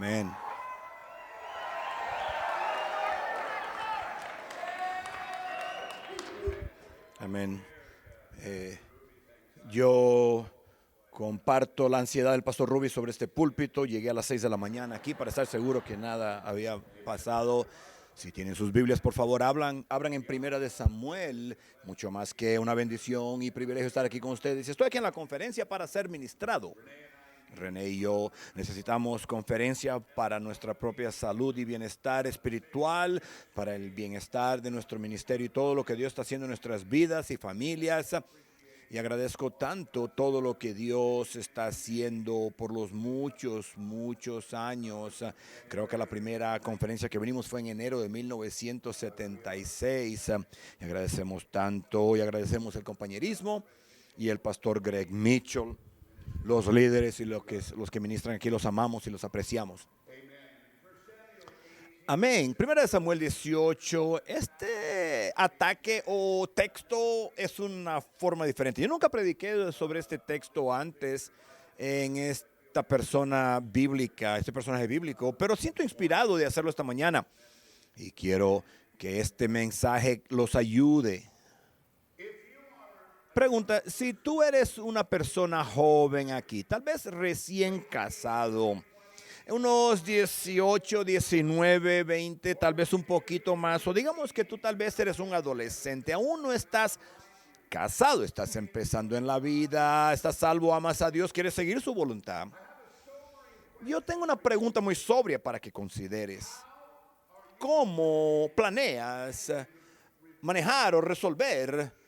Amén. Amén. Yo comparto la ansiedad del pastor Ruby sobre este púlpito. Llegué a las 6 de la mañana aquí para estar seguro que nada había pasado. Si tienen sus Biblias, por favor, abran en Primera de Samuel. Mucho más que una bendición y privilegio estar aquí con ustedes. Estoy aquí en la conferencia para ser ministrado. René y yo necesitamos conferencia para nuestra propia salud y bienestar espiritual, para el bienestar de nuestro ministerio y todo lo que Dios está haciendo en nuestras vidas y familias. Y agradezco tanto todo lo que Dios está haciendo por los muchos años. Creo que la primera conferencia que venimos fue en enero de 1976. Y agradecemos tanto y agradecemos el compañerismo y el pastor Greg Mitchell. Los líderes y los que ministran aquí los amamos y los apreciamos. Amén. Primera de Samuel 18. Este ataque o texto es una forma diferente. Yo nunca prediqué sobre este texto antes en esta persona bíblica, este personaje bíblico, pero siento inspirado de hacerlo esta mañana. Y quiero que este mensaje los ayude. Pregunta, si tú eres una persona joven aquí, tal vez recién casado, unos 18, 19, 20, tal vez un poquito más, o digamos que tú tal vez eres un adolescente, aún no estás casado, estás empezando en la vida, estás salvo, amas a Dios, quieres seguir su voluntad. Yo tengo una pregunta muy sobria para que consideres. ¿Cómo planeas manejar o resolver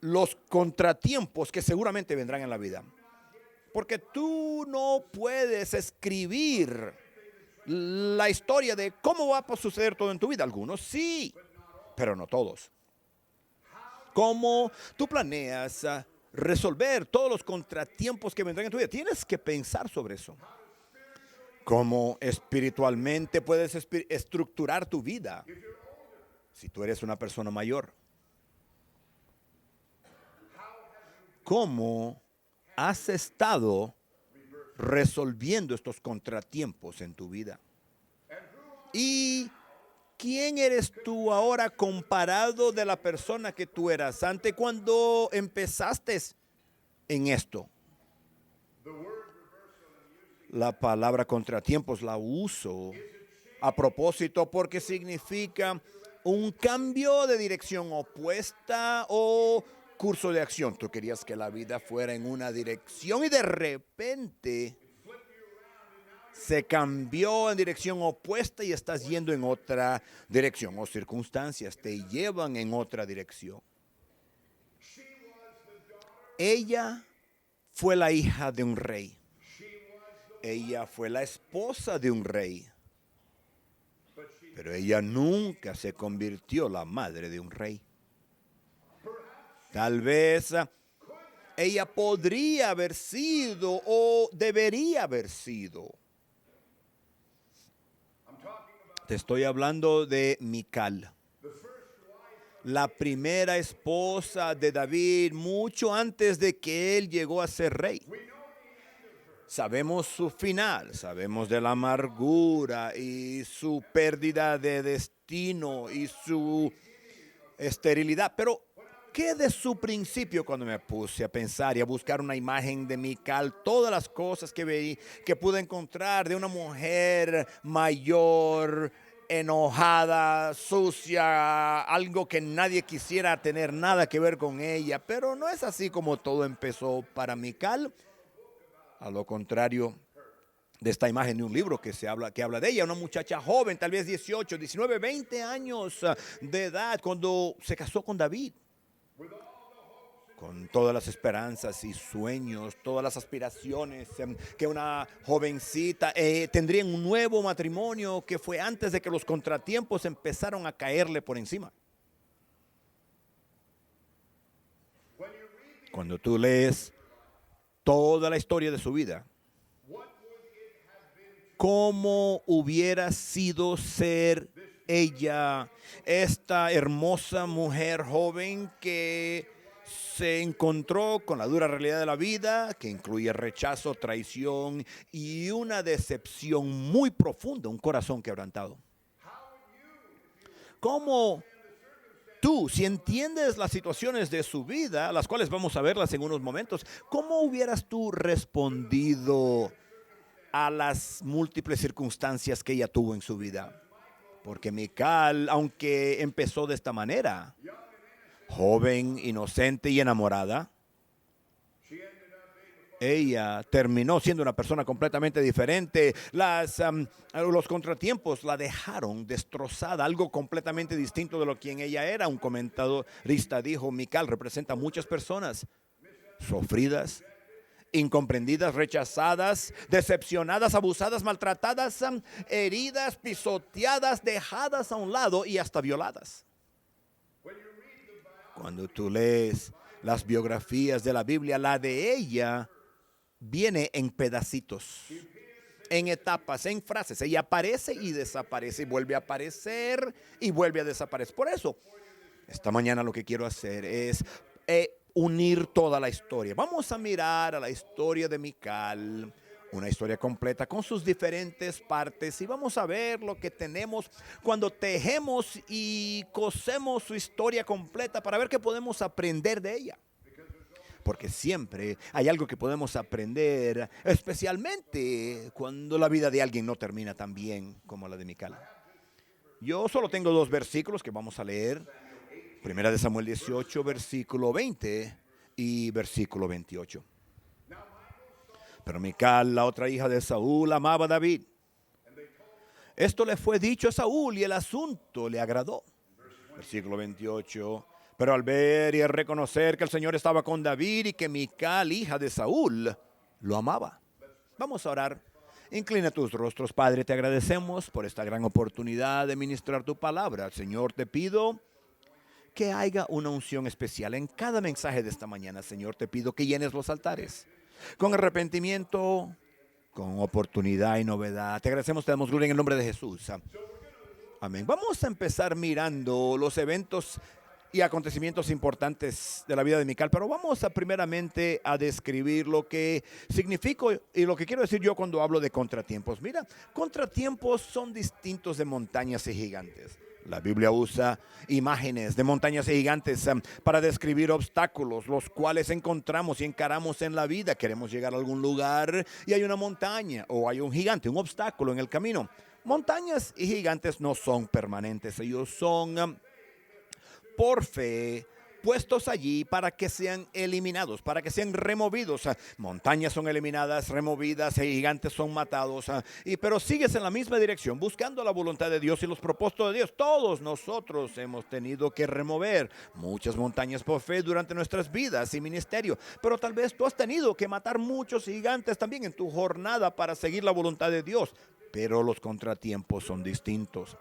los contratiempos que seguramente vendrán en la vida? Porque tú no puedes escribir la historia de cómo va a suceder todo en tu vida. Algunos sí, pero no todos. ¿Cómo tú planeas resolver todos los contratiempos que vendrán en tu vida? Tienes que pensar sobre eso. ¿Cómo espiritualmente puedes estructurar tu vida si tú eres una persona mayor? ¿Cómo has estado resolviendo estos contratiempos en tu vida? ¿Y quién eres tú ahora comparado de la persona que tú eras antes cuando empezaste en esto? La palabra contratiempos la uso a propósito porque significa un cambio de dirección opuesta o curso de acción. Tú querías que la vida fuera en una dirección y de repente se cambió en dirección opuesta y estás yendo en otra dirección, o circunstancias te llevan en otra dirección. Ella fue la hija de un rey. Ella fue la esposa de un rey. Pero ella nunca se convirtió la madre de un rey. Tal vez ella podría haber sido o debería haber sido. Te estoy hablando de Mical, la primera esposa de David, mucho antes de que él llegó a ser rey. Sabemos su final, sabemos de la amargura y su pérdida de destino y su esterilidad, pero ¿qué de su principio? Cuando me puse a pensar y a buscar una imagen de Mical, todas las cosas que veí, que pude encontrar de una mujer mayor, enojada, sucia, algo que nadie quisiera tener nada que ver con ella, pero no es así como todo empezó para Mical. A lo contrario de esta imagen de un libro que habla de ella, una muchacha joven, tal vez 18, 19, 20 años de edad, cuando se casó con David. Con todas las esperanzas y sueños, todas las aspiraciones, que una jovencita tendría un nuevo matrimonio que fue antes de que los contratiempos empezaron a caerle por encima. Cuando tú lees toda la historia de su vida, ¿cómo hubiera sido ser ella, esta hermosa mujer joven que se encontró con la dura realidad de la vida, que incluye rechazo, traición y una decepción muy profunda, un corazón quebrantado. ¿Cómo tú, si entiendes las situaciones de su vida, las cuales vamos a verlas en unos momentos, cómo hubieras tú respondido a las múltiples circunstancias que ella tuvo en su vida? Porque Mical, aunque empezó de esta manera, joven, inocente y enamorada, ella terminó siendo una persona completamente diferente. Los contratiempos la dejaron destrozada, algo completamente distinto de lo quien ella era. Un comentarista dijo: Mical representa a muchas personas sufridas, incomprendidas, rechazadas, decepcionadas, abusadas, maltratadas, heridas, pisoteadas, dejadas a un lado y hasta violadas. Cuando tú lees las biografías de la Biblia, la de ella viene en pedacitos, en etapas, en frases. Ella aparece y desaparece, y vuelve a aparecer y vuelve a desaparecer. Por eso, esta mañana lo que quiero hacer es unir toda la historia. Vamos a mirar a la historia de Mical, una historia completa con sus diferentes partes, y vamos a ver lo que tenemos cuando tejemos y cosemos su historia completa para ver qué podemos aprender de ella. Porque siempre hay algo que podemos aprender, especialmente cuando la vida de alguien no termina tan bien como la de Mical. Yo solo tengo 2 versículos que vamos a leer. Primera de Samuel 18, versículo 20 y versículo 28. Pero Mical, la otra hija de Saúl, amaba a David. Esto le fue dicho a Saúl y el asunto le agradó. Versículo 28. Pero al ver y al reconocer que el Señor estaba con David y que Mical, hija de Saúl, lo amaba. Vamos a orar. Inclina tus rostros, Padre. Te agradecemos por esta gran oportunidad de ministrar tu palabra. Señor, te pido que haya una unción especial en cada mensaje de esta mañana. Señor, te pido que llenes los altares con arrepentimiento, con oportunidad y novedad. Te agradecemos, te damos gloria en el nombre de Jesús. Amén. Vamos a empezar mirando los eventos y acontecimientos importantes de la vida de Mical, pero vamos a primeramente a describir lo que significa y lo que quiero decir yo cuando hablo de contratiempos. Mira, contratiempos son distintos de montañas y gigantes. La Biblia usa imágenes de montañas y gigantes para describir obstáculos, los cuales encontramos y encaramos en la vida. Queremos llegar a algún lugar y hay una montaña o hay un gigante, un obstáculo en el camino. Montañas y gigantes no son permanentes, ellos son por fe puestos allí para que sean eliminados, para que sean removidos. Montañas son eliminadas, removidas, y gigantes son matados. Pero sigues en la misma dirección, buscando la voluntad de Dios y los propósitos de Dios. Todos nosotros hemos tenido que remover muchas montañas por fe durante nuestras vidas y ministerio. Pero tal vez tú has tenido que matar muchos gigantes también en tu jornada para seguir la voluntad de Dios. Pero los contratiempos son distintos.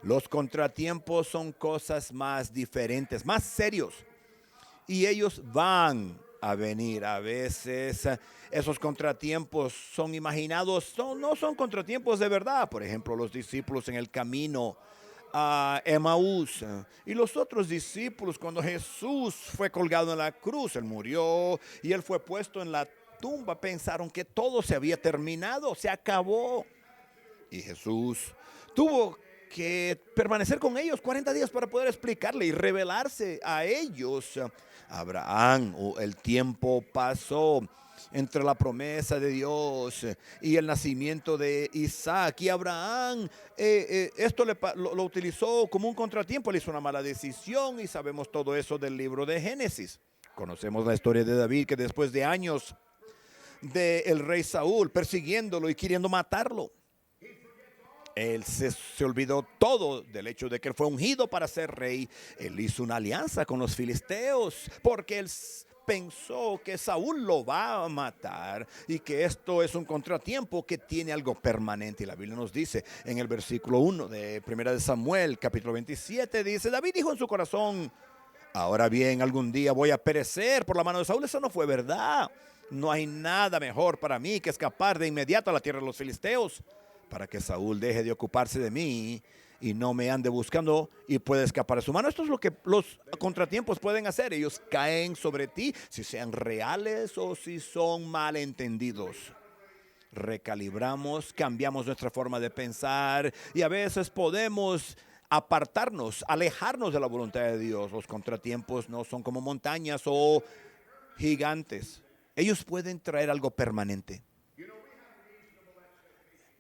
Los contratiempos son cosas más diferentes, más serios. Y ellos van a venir. A veces esos contratiempos son imaginados, no son contratiempos de verdad. Por ejemplo, los discípulos en el camino a Emaús y los otros discípulos cuando Jesús fue colgado en la cruz. Él murió y él fue puesto en la tumba. Pensaron que todo se había terminado, se acabó. Y Jesús tuvo que permanecer con ellos 40 días para poder explicarle y revelarse a ellos. Abraham, el tiempo pasó entre la promesa de Dios y el nacimiento de Isaac, y Abraham esto lo utilizó como un contratiempo. Él hizo una mala decisión y sabemos todo eso del libro de Génesis. Conocemos la historia de David, que después de años del rey Saúl persiguiéndolo y queriendo matarlo, él se olvidó todo del hecho de que él fue ungido para ser rey. Él hizo una alianza con los filisteos porque él pensó que Saúl lo va a matar y que esto es un contratiempo que tiene algo permanente. Y la Biblia nos dice en el versículo 1 de Primera de Samuel, capítulo 27, dice: David dijo en su corazón: ahora bien, algún día voy a perecer por la mano de Saúl. Eso no fue verdad. No hay nada mejor para mí que escapar de inmediato a la tierra de los filisteos, para que Saúl deje de ocuparse de mí y no me ande buscando y puede escapar de su mano. Esto es lo que los contratiempos pueden hacer. Ellos caen sobre ti, si sean reales o si son malentendidos. Recalibramos, cambiamos nuestra forma de pensar y a veces podemos apartarnos, alejarnos de la voluntad de Dios. Los contratiempos no son como montañas o gigantes. Ellos pueden traer algo permanente.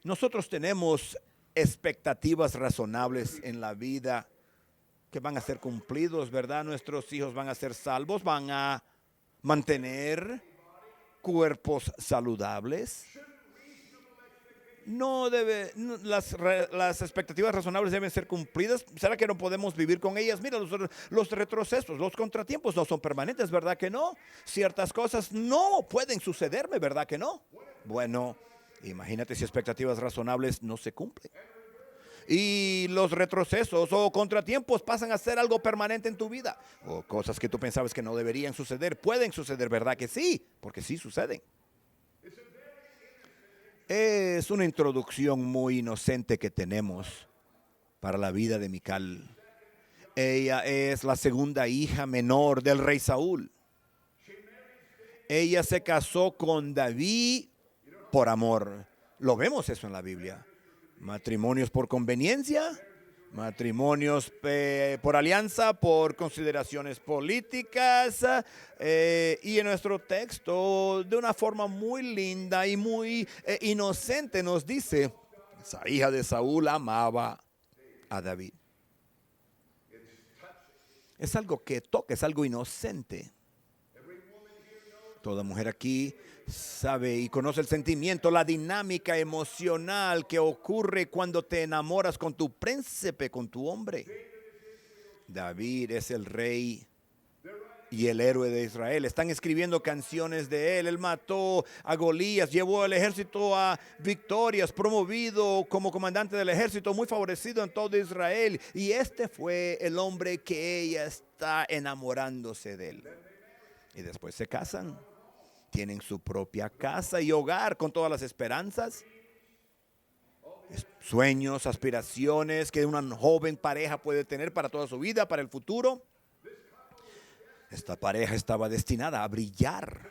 Nosotros tenemos expectativas razonables en la vida que van a ser cumplidos, ¿verdad? Nuestros hijos van a ser salvos, van a mantener cuerpos saludables. Las expectativas razonables deben ser cumplidas. ¿Será que no podemos vivir con ellas? Mira, los retrocesos, los contratiempos no son permanentes, ¿verdad que no? Ciertas cosas no pueden sucederme, ¿verdad que no? Bueno, imagínate si expectativas razonables no se cumplen. Y los retrocesos o contratiempos pasan a ser algo permanente en tu vida. O cosas que tú pensabas que no deberían suceder, pueden suceder, ¿verdad que sí? Porque sí suceden. Es una introducción muy inocente que tenemos para la vida de Mical. Ella es la segunda hija menor del rey Saúl. Ella se casó con David por amor. Lo vemos eso en la Biblia. Matrimonios por conveniencia, matrimonios por alianza, por consideraciones políticas, y en nuestro texto de una forma muy linda y muy inocente nos dice, esa hija de Saúl amaba a David. Es algo que toca, es algo inocente. Toda mujer aquí sabe y conoce el sentimiento, la dinámica emocional que ocurre cuando te enamoras con tu príncipe, con tu hombre. David es el rey y el héroe de Israel. Están escribiendo canciones de él. Él mató a Golías, llevó al ejército a victorias, promovido como comandante del ejército, muy favorecido en todo Israel. Y este fue el hombre que ella está enamorándose de él. Y después se casan. Tienen su propia casa y hogar con todas las esperanzas, sueños, aspiraciones que una joven pareja puede tener para toda su vida, para el futuro. Esta pareja estaba destinada a brillar,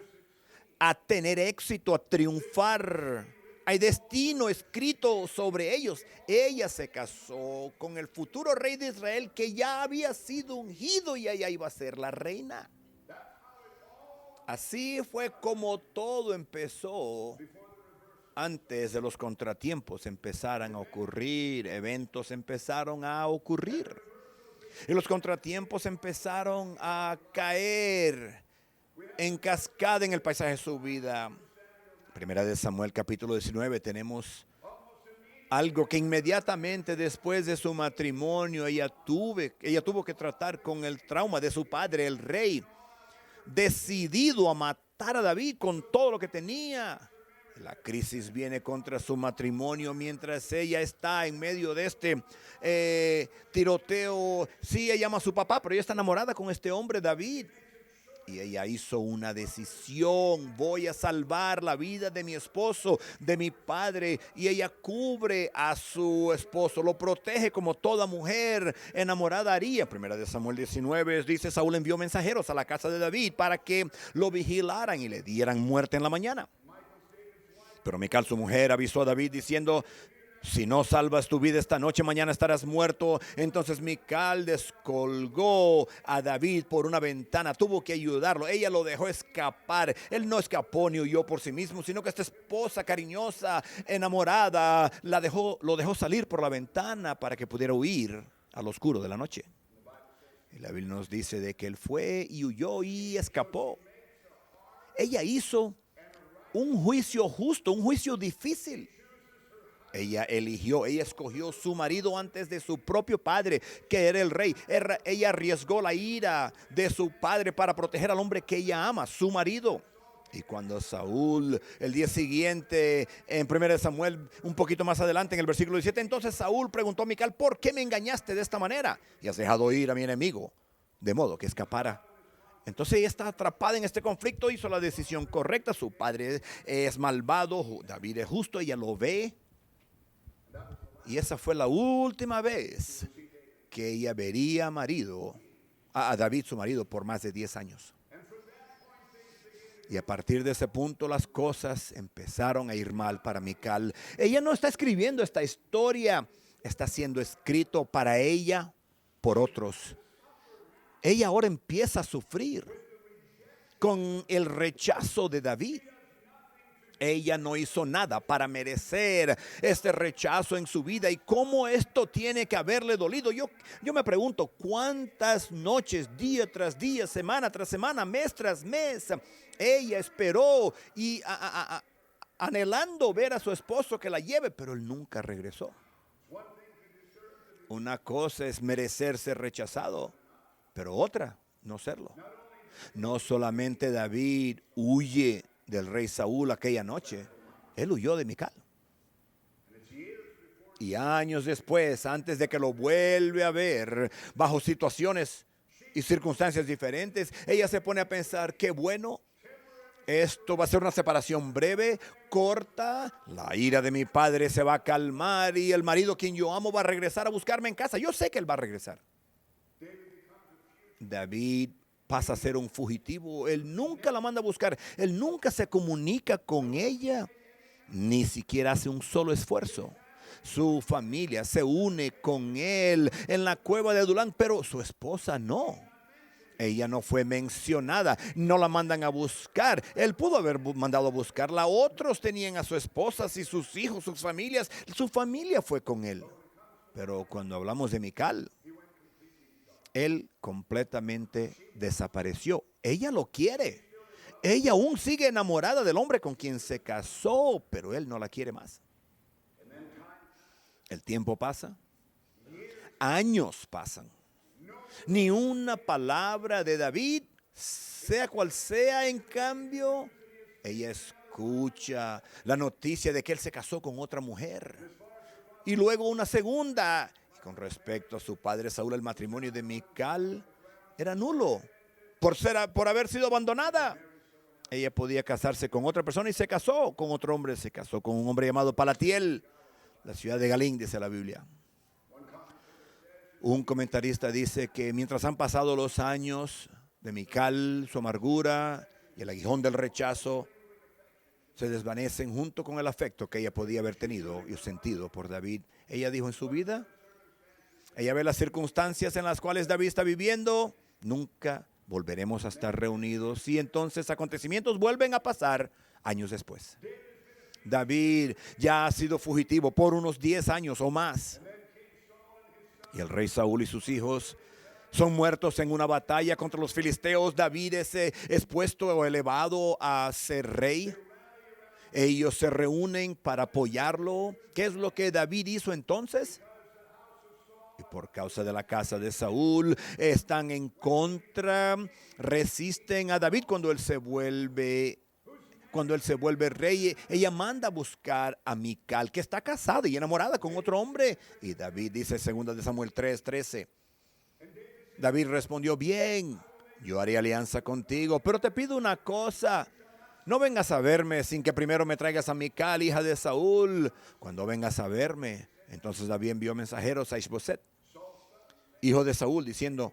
a tener éxito, a triunfar. Hay destino escrito sobre ellos. Ella se casó con el futuro rey de Israel que ya había sido ungido y ella iba a ser la reina. Así fue como todo empezó antes de los contratiempos empezaran a ocurrir, eventos empezaron a ocurrir. Y los contratiempos empezaron a caer en cascada en el paisaje de su vida. Primera de Samuel capítulo 19 tenemos algo que inmediatamente después de su matrimonio ella tuvo que tratar con el trauma de su padre, el rey, decidido a matar a David con todo lo que tenía. La crisis viene contra su matrimonio mientras ella está en medio de este tiroteo. Sí, ella ama a su papá, pero ella está enamorada con este hombre, David. Y ella hizo una decisión: voy a salvar la vida de mi esposo, de mi padre. Y ella cubre a su esposo, lo protege como toda mujer enamorada haría. Primera de Samuel 19 dice: Saúl envió mensajeros a la casa de David para que lo vigilaran y le dieran muerte en la mañana. Pero Mical, su mujer, avisó a David diciendo: si no salvas tu vida esta noche, mañana estarás muerto. Entonces Mical descolgó a David por una ventana. Tuvo que ayudarlo. Ella lo dejó escapar. Él no escapó ni huyó por sí mismo, sino que esta esposa cariñosa, enamorada, lo dejó salir por la ventana para que pudiera huir al oscuro de la noche. Y la Biblia nos dice de que él fue y huyó y escapó. Ella hizo un juicio justo, un juicio difícil. Ella escogió su marido antes de su propio padre, que era el rey. Ella arriesgó la ira de su padre para proteger al hombre que ella ama, su marido. Y cuando Saúl, el día siguiente, en 1 Samuel, un poquito más adelante, en el versículo 17, entonces Saúl preguntó a Mical: ¿por qué me engañaste de esta manera? Y has dejado ir a mi enemigo, de modo que escapara. Entonces ella está atrapada en este conflicto, hizo la decisión correcta. Su padre es malvado, David es justo, ella lo ve. Y esa fue la última vez que ella vería a David, su marido, por más de 10 años. Y a partir de ese punto las cosas empezaron a ir mal para Mical. Ella no está escribiendo esta historia, está siendo escrito para ella por otros. Ella ahora empieza a sufrir con el rechazo de David. Ella no hizo nada para merecer este rechazo en su vida, y cómo esto tiene que haberle dolido. Yo me pregunto cuántas noches, día tras día, semana tras semana, mes tras mes, ella esperó y anhelando ver a su esposo que la lleve, pero él nunca regresó. Una cosa es merecer ser rechazado, pero otra, no serlo. No solamente David huye del rey Saúl aquella noche, él huyó de Mical. Y años después, antes de que lo vuelve a ver, bajo situaciones y circunstancias diferentes, ella se pone a pensar, qué bueno, esto va a ser una separación breve, corta, la ira de mi padre se va a calmar y el marido quien yo amo va a regresar a buscarme en casa. Yo sé que él va a regresar. David pasa a ser un fugitivo. Él nunca la manda a buscar. Él nunca se comunica con ella. Ni siquiera hace un solo esfuerzo. Su familia se une con él en la cueva de Adulán, pero su esposa no. Ella no fue mencionada. No la mandan a buscar. Él pudo haber mandado a buscarla. Otros tenían a sus esposas y sus hijos, sus familias. Su familia fue con él. Pero cuando hablamos de Mical, él completamente desapareció. Ella lo quiere. Ella aún sigue enamorada del hombre con quien se casó, pero él no la quiere más. El tiempo pasa. Años pasan. Ni una palabra de David, sea cual sea. En cambio, ella escucha la noticia de que él se casó con otra mujer. Y luego una segunda. Con respecto a su padre Saúl, el matrimonio de Mical era nulo por haber sido abandonada. Ella podía casarse con otra persona y se casó con otro hombre. Se casó con un hombre llamado Palatiel, la ciudad de Galín, dice la Biblia. Un comentarista dice que mientras han pasado los años de Mical, su amargura y el aguijón del rechazo se desvanecen junto con el afecto que ella podía haber tenido y sentido por David. Ella dijo en su vida, ella ve las circunstancias en las cuales David está viviendo, nunca volveremos a estar reunidos. Y entonces acontecimientos vuelven a pasar años después. David ya ha sido fugitivo por unos 10 años o más. Y el rey Saúl y sus hijos son muertos en una batalla contra los filisteos. David es puesto o elevado a ser rey. Ellos se reúnen para apoyarlo. ¿Qué es lo que David hizo entonces? Y por causa de la casa de Saúl están en contra, resisten a David cuando él se vuelve rey. Ella manda a buscar a Mical, que está casada y enamorada con otro hombre. Y David dice, 2 Samuel 3:13. David respondió, bien, yo haré alianza contigo, pero te pido una cosa. No vengas a verme sin que primero me traigas a Mical, hija de Saúl. Cuando vengas a verme, entonces David envió mensajeros a Ishboset, hijo de Saúl, diciendo,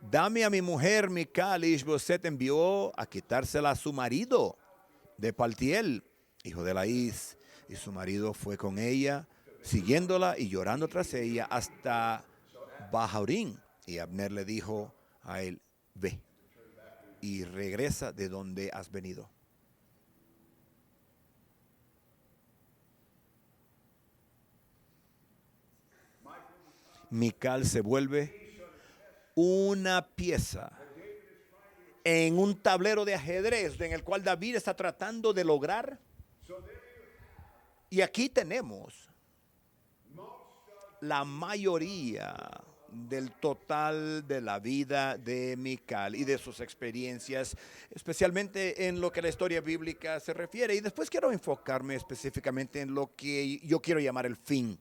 dame a mi mujer Mical. Y Ishboset envió a quitársela a su marido de Paltiel, hijo de Laís. Y su marido fue con ella, siguiéndola y llorando tras ella hasta Bahurín. Y Abner le dijo a él, ve y regresa de donde has venido. Mical se vuelve una pieza en un tablero de ajedrez en el cual David está tratando de lograr. Y aquí tenemos la mayoría del total de la vida de Mical y de sus experiencias, especialmente en lo que la historia bíblica se refiere. Y después quiero enfocarme específicamente en lo que yo quiero llamar el fin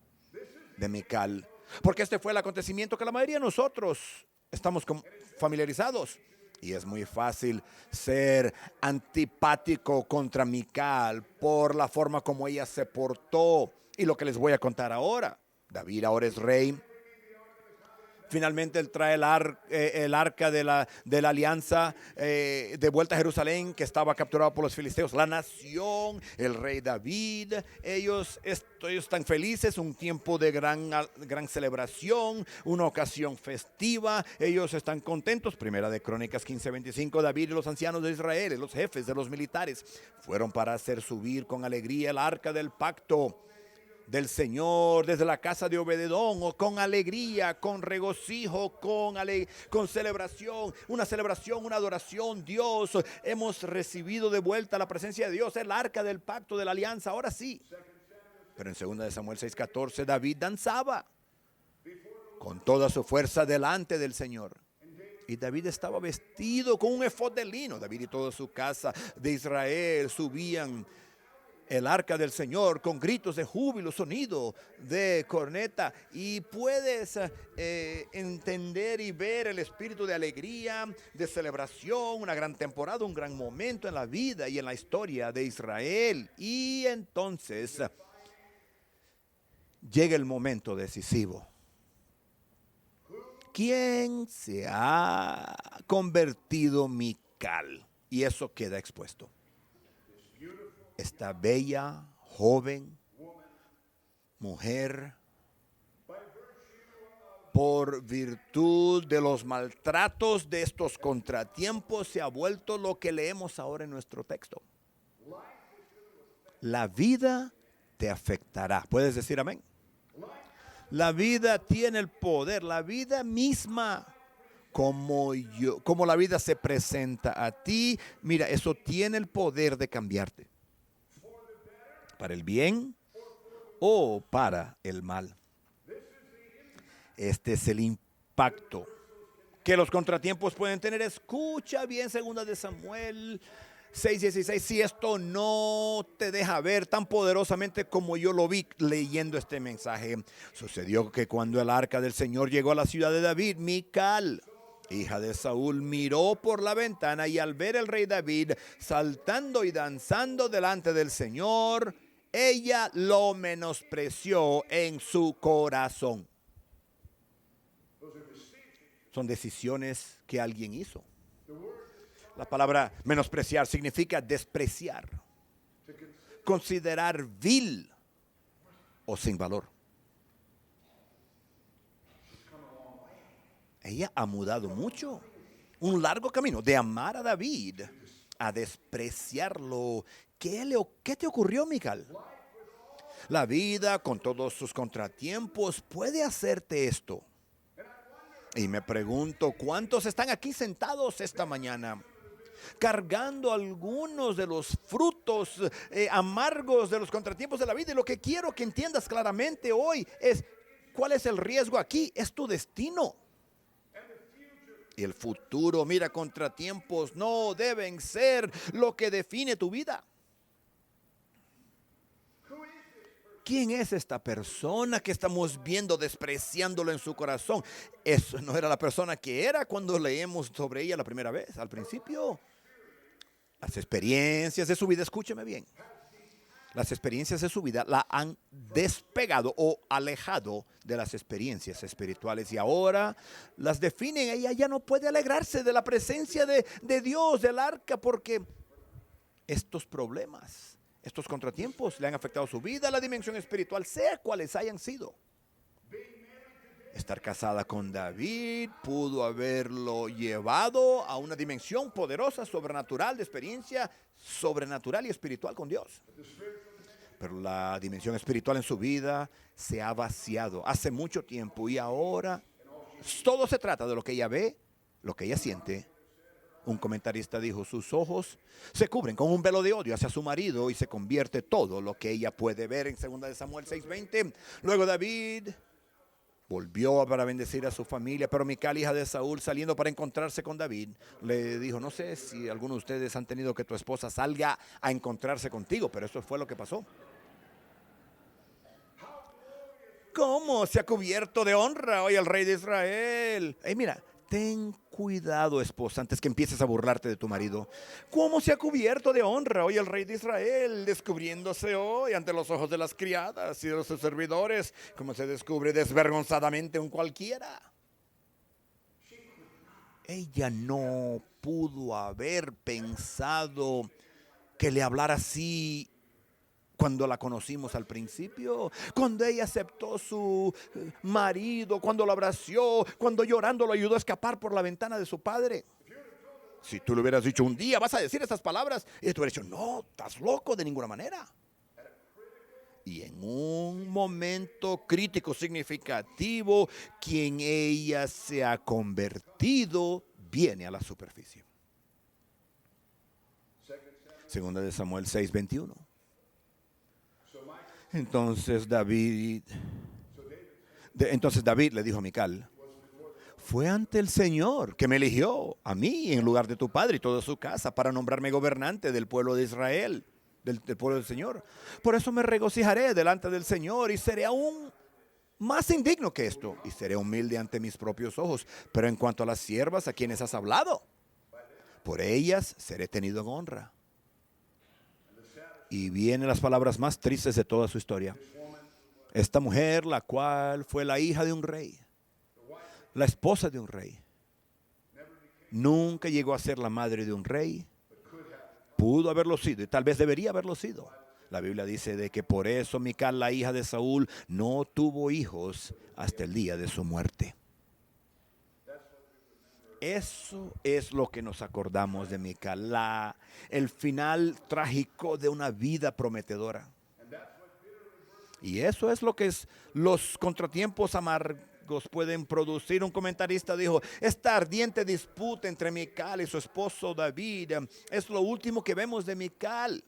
de Mical, porque este fue el acontecimiento que la mayoría de nosotros estamos familiarizados. Y es muy fácil ser antipático contra Mical por la forma como ella se portó y lo que les voy a contar ahora. David ahora es rey. Finalmente él trae el arca de la alianza de vuelta a Jerusalén, que estaba capturado por los filisteos. La nación, el rey David, ellos están felices, un tiempo de gran celebración, una ocasión festiva. Ellos están contentos. Primera de Crónicas 15:25, David y los ancianos de Israel, los jefes de los militares, fueron para hacer subir con alegría el arca del pacto del Señor desde la casa de Obededón, o con alegría, con regocijo, con celebración, una adoración. Dios, hemos recibido de vuelta la presencia de Dios, el arca del pacto de la alianza, ahora sí. Pero en 2 de Samuel 6:14, David danzaba con toda su fuerza delante del Señor. Y David estaba vestido con un efod de lino. David y toda su casa de Israel subían el arca del Señor con gritos de júbilo, sonido de corneta. Y puedes entender y ver el espíritu de alegría, de celebración, una gran temporada, un gran momento en la vida y en la historia de Israel. Y entonces llega el momento decisivo. ¿Quién se ha convertido Mical? Y eso queda expuesto. Esta bella, joven, mujer, por virtud de los maltratos de estos contratiempos, se ha vuelto lo que leemos ahora en nuestro texto. La vida te afectará. ¿Puedes decir amén? La vida tiene el poder, la vida misma, como la vida se presenta a ti. Mira, eso tiene el poder de cambiarte, para el bien o para el mal. Este es el impacto que los contratiempos pueden tener. Escucha bien 2 de Samuel 6:16. Si esto no te deja ver tan poderosamente como yo lo vi leyendo este mensaje. Sucedió que cuando el arca del Señor llegó a la ciudad de David, Mical, hija de Saúl, miró por la ventana, y al ver el rey David saltando y danzando delante del Señor, ella lo menospreció en su corazón. Son decisiones que alguien hizo. La palabra menospreciar significa despreciar, considerar vil o sin valor. Ella ha mudado mucho, un largo camino de amar a David a despreciarlo. ¿Qué te ocurrió, Mical? La vida, con todos sus contratiempos, puede hacerte esto. Y me pregunto, ¿cuántos están aquí sentados esta mañana, cargando algunos de los frutos amargos de los contratiempos de la vida? Y lo que quiero que entiendas claramente hoy es, ¿cuál es el riesgo aquí? Es tu destino. Y el futuro, mira, contratiempos no deben ser lo que define tu vida. ¿Quién es esta persona que estamos viendo despreciándolo en su corazón? Eso no era la persona que era cuando leemos sobre ella la primera vez, al principio. Las experiencias de su vida, escúcheme bien, las experiencias de su vida la han despegado o alejado de las experiencias espirituales, y ahora las definen. Ella ya no puede alegrarse de la presencia de Dios, del arca, porque estos problemas, estos contratiempos le han afectado su vida, la dimensión espiritual, sea cuales hayan sido. Estar casada con David pudo haberlo llevado a una dimensión poderosa, sobrenatural, de experiencia sobrenatural y espiritual con Dios. Pero la dimensión espiritual en su vida se ha vaciado hace mucho tiempo, y ahora todo se trata de lo que ella ve, lo que ella siente. Un comentarista dijo, sus ojos se cubren con un velo de odio hacia su marido, y se convierte todo lo que ella puede ver. En 2 de Samuel 6:20, luego David volvió para bendecir a su familia, pero Mical, hija de Saúl, saliendo para encontrarse con David, le dijo, no sé si algunos de ustedes han tenido que tu esposa salga a encontrarse contigo, pero eso fue lo que pasó. ¿Cómo se ha cubierto de honra hoy el rey de Israel? Mira, Ten cuidado, esposa, antes que empieces a burlarte de tu marido. ¿Cómo se ha cubierto de honra hoy el rey de Israel, descubriéndose hoy ante los ojos de las criadas y de los servidores, como se descubre desvergonzadamente un cualquiera? Ella no pudo haber pensado que le hablara así cuando la conocimos al principio, cuando ella aceptó su marido, cuando lo abració, cuando llorando lo ayudó a escapar por la ventana de su padre. Si tú le hubieras dicho un día, vas a decir estas palabras, y tú hubieras dicho, no, estás loco, de ninguna manera. Y en un momento crítico significativo, quien ella se ha convertido viene a la superficie. Segunda de Samuel 6:21. Entonces David le dijo a Mical, fue ante el Señor que me eligió a mí en lugar de tu padre y toda su casa para nombrarme gobernante del pueblo de Israel, del pueblo del Señor. Por eso me regocijaré delante del Señor y seré aún más indigno que esto y seré humilde ante mis propios ojos. Pero en cuanto a las siervas a quienes has hablado, por ellas seré tenido en honra. Y vienen las palabras más tristes de toda su historia. Esta mujer, la cual fue la hija de un rey, la esposa de un rey, nunca llegó a ser la madre de un rey. Pudo haberlo sido y tal vez debería haberlo sido. La Biblia dice de que por eso Mical, la hija de Saúl, no tuvo hijos hasta el día de su muerte. Eso es lo que nos acordamos de Mical, el final trágico de una vida prometedora. Y eso es lo que los contratiempos amargos pueden producir. Un comentarista dijo, esta ardiente disputa entre Mical y su esposo David es lo último que vemos de Mical.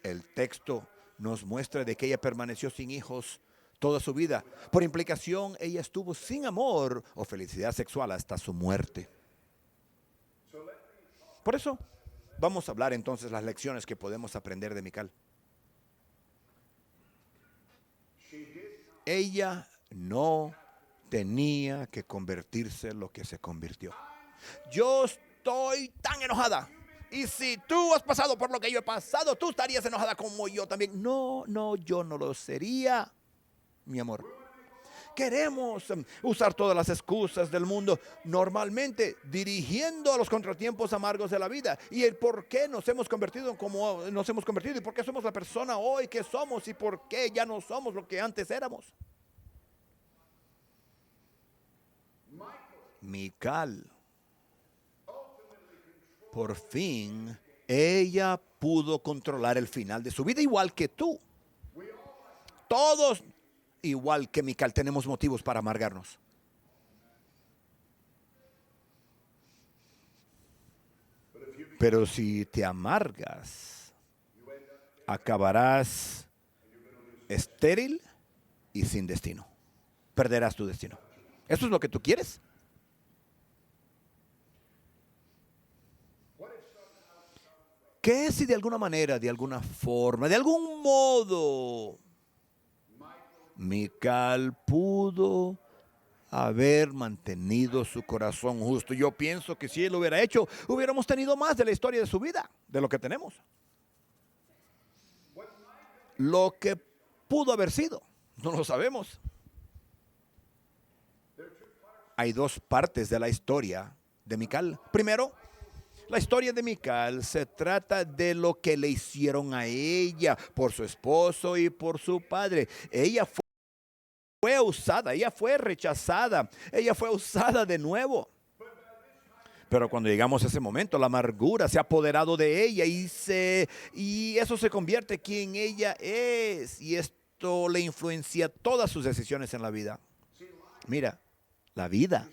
El texto nos muestra de que ella permaneció sin hijos toda su vida. Por implicación, ella estuvo sin amor o felicidad sexual hasta su muerte. Por eso, vamos a hablar entonces las lecciones que podemos aprender de Mical. Ella no tenía que convertirse en lo que se convirtió. Yo estoy tan enojada. Y si tú has pasado por lo que yo he pasado, tú estarías enojada como yo también. No, yo no lo sería, mi amor. Queremos usar todas las excusas del mundo, normalmente dirigiendo a los contratiempos amargos de la vida y el por qué nos hemos convertido como nos hemos convertido y por qué somos la persona hoy que somos y por qué ya no somos lo que antes éramos. Mical, por fin, ella pudo controlar el final de su vida igual que tú. Todos, igual que Mical, tenemos motivos para amargarnos. Pero si te amargas, acabarás estéril y sin destino. Perderás tu destino. ¿Eso es lo que tú quieres? ¿Qué si de alguna manera, de alguna forma, de algún modo, Mical pudo haber mantenido su corazón justo? Yo pienso que si él lo hubiera hecho, hubiéramos tenido más de la historia de su vida, de lo que tenemos. Lo que pudo haber sido, no lo sabemos. Hay dos partes de la historia de Mical. Primero, la historia de Mical se trata de lo que le hicieron a ella por su esposo y por su padre. Ella fue usada, ella fue rechazada, ella fue usada de nuevo. Pero cuando llegamos a ese momento, la amargura se ha apoderado de ella y eso se convierte en quien ella es. Y esto le influencia todas sus decisiones en la vida. Mira, la vida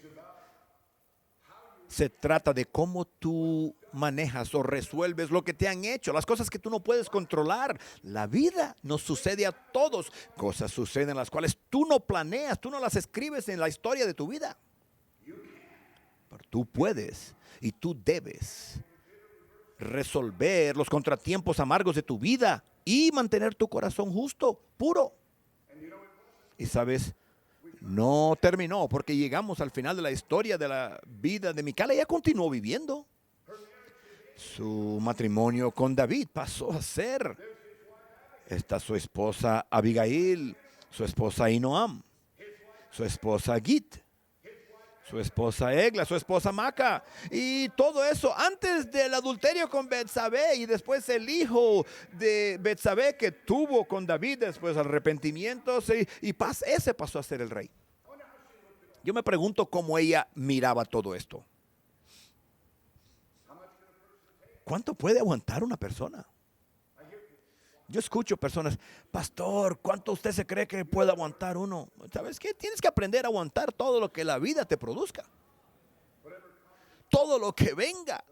se trata de cómo tú manejas o resuelves lo que te han hecho, las cosas que tú no puedes controlar. La vida nos sucede a todos. Cosas suceden las cuales tú no planeas, tú no las escribes en la historia de tu vida. Pero tú puedes y tú debes resolver los contratiempos amargos de tu vida y mantener tu corazón justo, puro. Y sabes, no terminó, porque llegamos al final de la historia de la vida de Mical. Ella continuó viviendo. Su matrimonio con David pasó a ser su esposa Abigail, su esposa Ahinoam, su esposa Git, su esposa Egla, su esposa Maca, y todo eso antes del adulterio con Betsabé, y después el hijo de Betsabé que tuvo con David, después arrepentimiento, y ese pasó a ser el rey. Yo me pregunto cómo ella miraba todo esto. ¿Cuánto puede aguantar una persona? Yo escucho personas, pastor, ¿cuánto usted se cree que puede aguantar uno? ¿Sabes qué? Tienes que aprender a aguantar todo lo que la vida te produzca. Todo lo que venga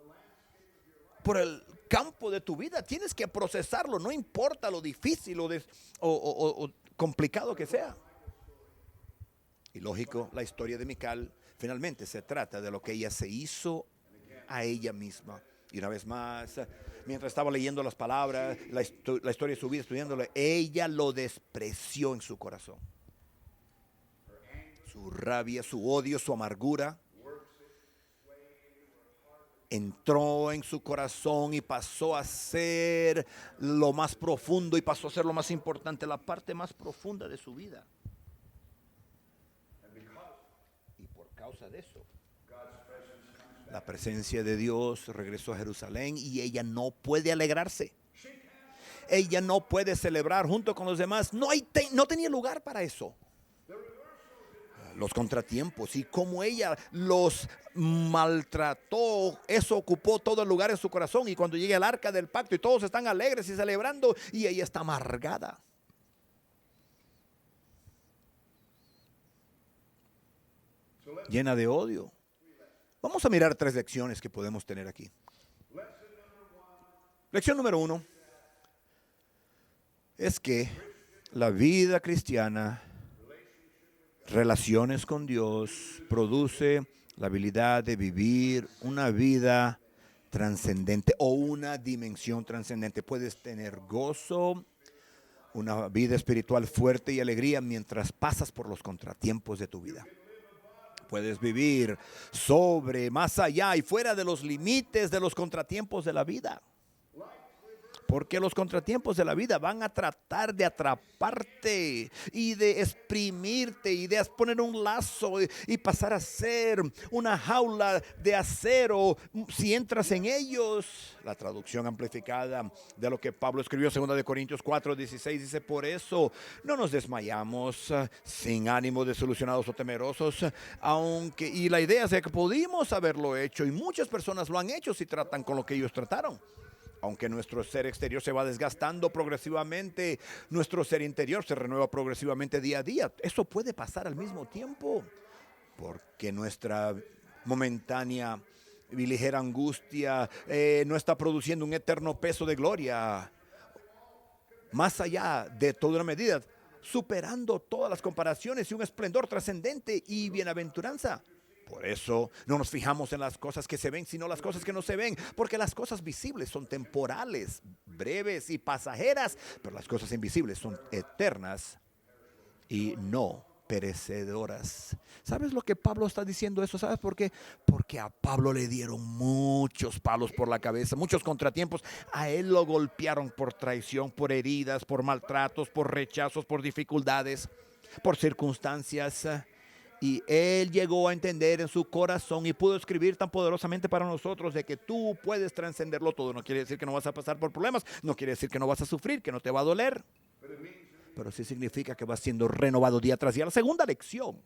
por el campo de tu vida, tienes que procesarlo, no importa lo difícil o complicado que sea. Y lógico, la historia de Mical finalmente se trata de lo que ella se hizo a ella misma. Y una vez más, mientras estaba leyendo las palabras, la historia de su vida, estudiándolo, ella lo despreció en su corazón. Su rabia, su odio, su amargura entró en su corazón y pasó a ser lo más profundo, y pasó a ser lo más importante, la parte más profunda de su vida. Y por causa de eso, la presencia de Dios regresó a Jerusalén, y ella no puede alegrarse. Ella no puede celebrar junto con los demás. No tenía lugar para eso. Los contratiempos y cómo ella los maltrató, eso ocupó todo el lugar en su corazón. Y cuando llega el arca del pacto y todos están alegres y celebrando, y ella está amargada. Llena de odio. Vamos a mirar 3 lecciones que podemos tener aquí. Lección número 1 es que la vida cristiana, relaciones con Dios, produce la habilidad de vivir una vida trascendente o una dimensión trascendente. Puedes tener gozo, una vida espiritual fuerte y alegría mientras pasas por los contratiempos de tu vida. Puedes vivir sobre, más allá y fuera de los límites de los contratiempos de la vida. Porque los contratiempos de la vida van a tratar de atraparte y de exprimirte y de poner un lazo y pasar a ser una jaula de acero si entras en ellos. La traducción amplificada de lo que Pablo escribió, 2 Corintios 4:16, dice: por eso no nos desmayamos, sin ánimo desilusionados o temerosos, y la idea es que pudimos haberlo hecho, y muchas personas lo han hecho si tratan con lo que ellos trataron. Aunque nuestro ser exterior se va desgastando progresivamente, nuestro ser interior se renueva progresivamente día a día. Eso puede pasar al mismo tiempo, porque nuestra momentánea y ligera angustia no está produciendo un eterno peso de gloria, más allá de toda una medida, superando todas las comparaciones, y un esplendor trascendente y bienaventuranza. Por eso no nos fijamos en las cosas que se ven, sino las cosas que no se ven, porque las cosas visibles son temporales, breves y pasajeras, pero las cosas invisibles son eternas y no perecedoras. ¿Sabes lo que Pablo está diciendo eso? ¿Sabes por qué? Porque a Pablo le dieron muchos palos por la cabeza, muchos contratiempos. A él lo golpearon por traición, por heridas, por maltratos, por rechazos, por dificultades, por circunstancias. Y él llegó a entender en su corazón y pudo escribir tan poderosamente para nosotros de que tú puedes trascenderlo todo. No quiere decir que no vas a pasar por problemas, no quiere decir que no vas a sufrir, que no te va a doler, pero sí significa que vas siendo renovado día tras día. La segunda lección: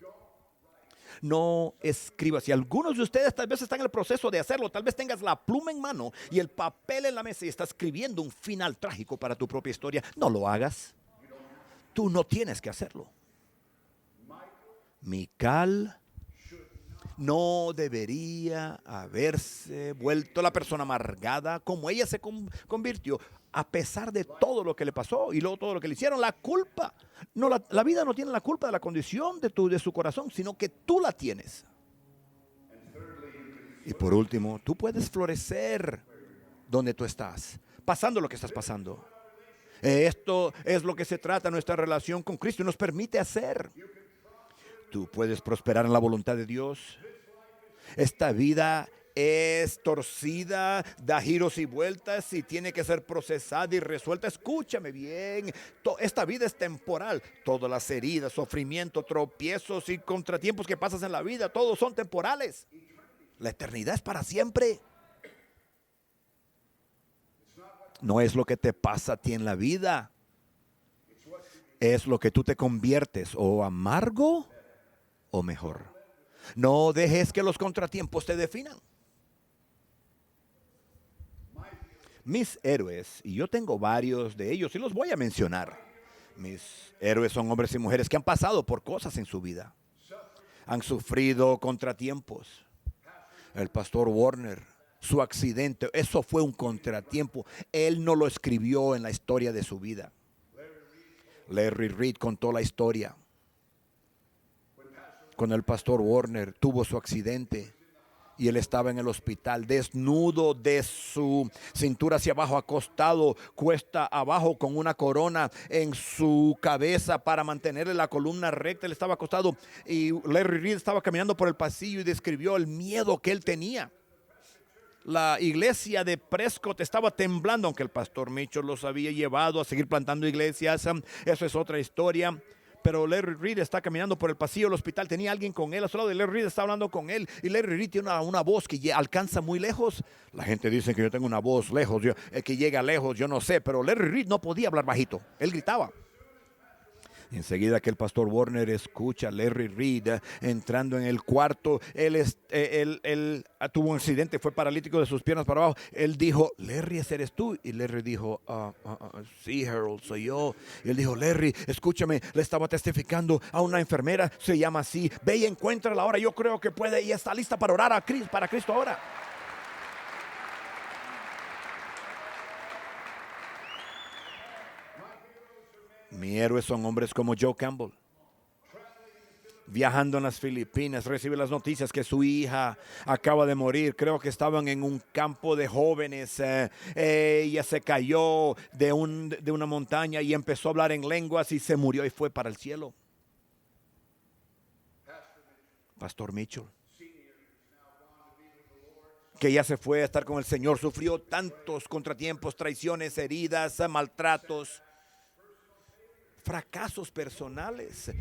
no escribas. Y algunos de ustedes tal vez están en el proceso de hacerlo. Tal vez tengas la pluma en mano y el papel en la mesa y estás escribiendo un final trágico para tu propia historia. No lo hagas. Tú no tienes que hacerlo. Mical no debería haberse vuelto la persona amargada como ella se convirtió, a pesar de todo lo que le pasó y luego todo lo que le hicieron. La culpa, no, la vida no tiene la culpa de la condición de su corazón, sino que tú la tienes. Y por último, tú puedes florecer donde tú estás, pasando lo que estás pasando. Esto es lo que se trata nuestra relación con Cristo y nos permite hacer. Tú puedes prosperar en la voluntad de Dios. Esta vida es torcida, da giros y vueltas y tiene que ser procesada y resuelta. Escúchame bien, esta vida es temporal. Todas las heridas, sufrimiento, tropiezos y contratiempos que pasas en la vida, todos son temporales. La eternidad es para siempre. No es lo que te pasa a ti en la vida, es lo que tú te conviertes, o amargo o mejor. No dejes que los contratiempos te definan. Mis héroes, y yo tengo varios de ellos y los voy a mencionar. Mis héroes son hombres y mujeres que han pasado por cosas en su vida. Han sufrido contratiempos. El pastor Warner, su accidente, eso fue un contratiempo. Él no lo escribió en la historia de su vida. Larry Reed contó la historia. Cuando el pastor Warner tuvo su accidente y él estaba en el hospital, desnudo de su cintura hacia abajo, acostado, cuesta abajo, con una corona en su cabeza para mantenerle la columna recta. Él estaba acostado y Larry Reed estaba caminando por el pasillo y describió el miedo que él tenía. La iglesia de Prescott estaba temblando, aunque el pastor Mitchell los había llevado a seguir plantando iglesias. Eso es otra historia. Pero Larry Reed está caminando por el pasillo del hospital. Tenía alguien con él a su lado y Larry Reed está hablando con él. Y Larry Reed tiene una voz que alcanza muy lejos. La gente dice que yo tengo una voz lejos, que llega lejos, yo no sé. Pero Larry Reed no podía hablar bajito. Él gritaba. Enseguida que el pastor Warner escucha a Larry Reed entrando en el cuarto, él tuvo un accidente, fue paralítico de sus piernas para abajo. Él dijo, Larry, ¿ese eres tú? Y Larry dijo, sí, Harold, soy yo. Y él dijo, Larry, escúchame, le estaba testificando a una enfermera, se llama así, ve y encuéntrala ahora, yo creo que puede y está lista para orar para Cristo ahora. Mis héroes son hombres como Joe Campbell. Viajando en las Filipinas, recibe las noticias que su hija acaba de morir. Creo que estaban en un campo de jóvenes. Ella se cayó de una montaña y empezó a hablar en lenguas y se murió y fue para el cielo. Pastor Mitchell, que ya se fue a estar con el Señor, sufrió tantos contratiempos, traiciones, heridas, maltratos, fracasos personales.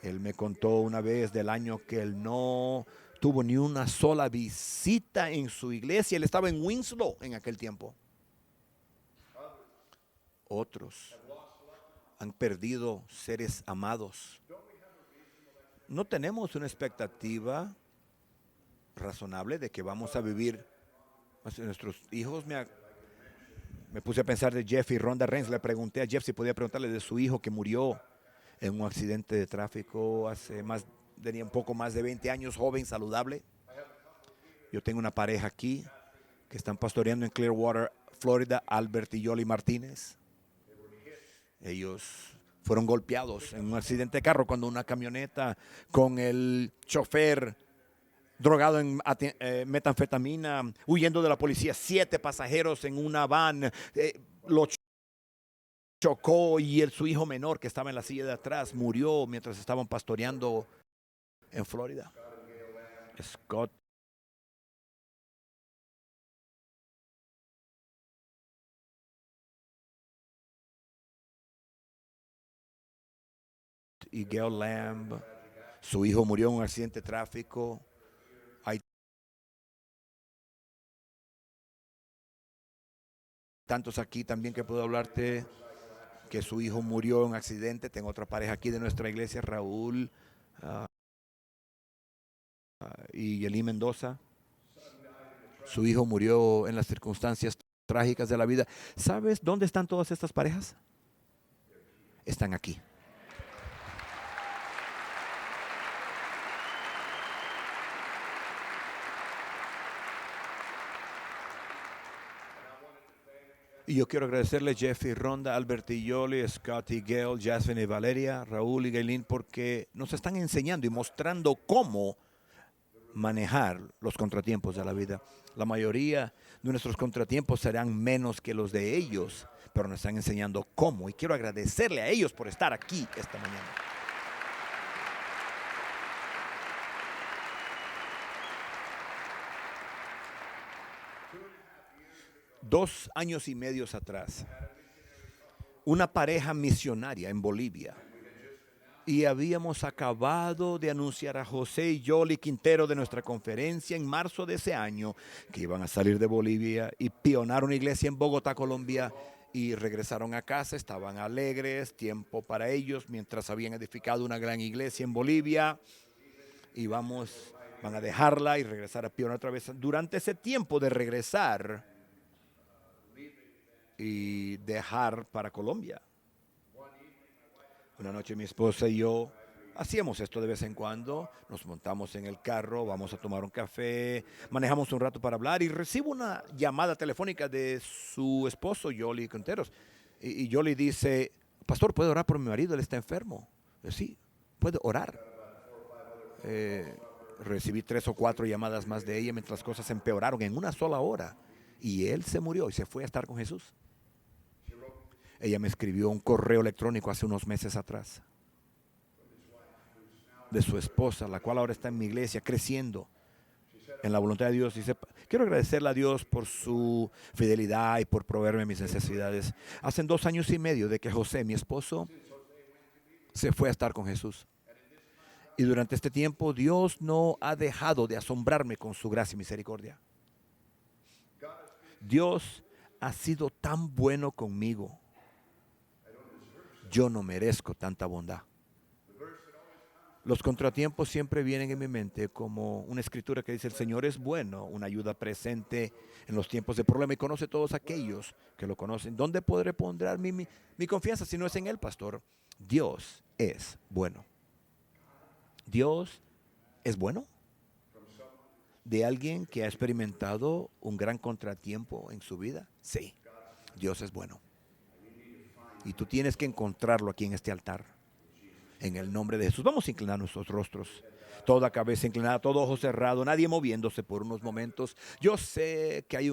Él me contó una vez del año que él no tuvo ni una sola visita en su iglesia. Él estaba en Winslow en aquel tiempo. Otros han perdido seres amados. No tenemos una expectativa razonable de que vamos a vivir. Nuestros hijos, me puse a pensar de Jeff y Rhonda Reigns. Le pregunté a Jeff si podía preguntarle de su hijo que murió en un accidente de tráfico tenía un poco más de 20 años, joven, saludable. Yo tengo una pareja aquí que están pastoreando en Clearwater, Florida, Albert y Yoli Martínez. Ellos fueron golpeados en un accidente de carro cuando una camioneta con el chofer drogado en metanfetamina, huyendo de la policía, 7 pasajeros en una van, lo chocó y su hijo menor que estaba en la silla de atrás murió mientras estaban pastoreando en Florida. Scott y Gail Lamb, su hijo murió en un accidente de tráfico. Hay tantos aquí también que puedo hablarte que su hijo murió en un accidente. Tengo otra pareja aquí de nuestra iglesia, Raúl y Yelí Mendoza. Su hijo murió en las circunstancias trágicas de la vida. ¿Sabes dónde están todas estas parejas? Están aquí. Y yo quiero agradecerle a Jeffy, Rhonda, Albert y Yoli, Scott y Gail, Jasmine y Valeria, Raúl y Gailin, porque nos están enseñando y mostrando cómo manejar los contratiempos de la vida. La mayoría de nuestros contratiempos serán menos que los de ellos, pero nos están enseñando cómo. Y quiero agradecerle a ellos por estar aquí esta mañana. 2 años y medio atrás, una pareja misionaria en Bolivia. Y habíamos acabado de anunciar a José y Yoli Quintero de nuestra conferencia en marzo de ese año que iban a salir de Bolivia y pionar una iglesia en Bogotá, Colombia. Y regresaron a casa, estaban alegres, tiempo para ellos, mientras habían edificado una gran iglesia en Bolivia. Y van a dejarla y regresar a pionar otra vez. Durante ese tiempo de regresar y dejar para Colombia, una noche mi esposa y yo hacíamos esto de vez en cuando, nos montamos en el carro, vamos a tomar un café, manejamos un rato para hablar y recibo una llamada telefónica de su esposo, Yoli Quinteros. Y Yoli dice, pastor, ¿puede orar por mi marido? Él está enfermo. Sí, puede orar. Recibí 3 o 4 llamadas más de ella mientras las cosas empeoraron en una sola hora. Y él se murió y se fue a estar con Jesús. Ella me escribió un correo electrónico hace unos meses atrás de su esposa, la cual ahora está en mi iglesia creciendo en la voluntad de Dios. Dice, quiero agradecerle a Dios por su fidelidad y por proveerme mis necesidades. Hace 2 años y medio de que José, mi esposo, se fue a estar con Jesús. Y durante este tiempo Dios no ha dejado de asombrarme con su gracia y misericordia. Dios ha sido tan bueno conmigo. Yo no merezco tanta bondad. Los contratiempos siempre vienen en mi mente como una escritura que dice, el Señor es bueno, una ayuda presente en los tiempos de problema y conoce a todos aquellos que lo conocen. ¿Dónde podré poner mi confianza si no es en Él, pastor? Dios es bueno. Dios es bueno. ¿De alguien que ha experimentado un gran contratiempo en su vida? Sí, Dios es bueno. Y tú tienes que encontrarlo aquí en este altar. En el nombre de Jesús. Vamos a inclinar nuestros rostros. Toda cabeza inclinada, todo ojo cerrado, nadie moviéndose por unos momentos. Yo sé que hay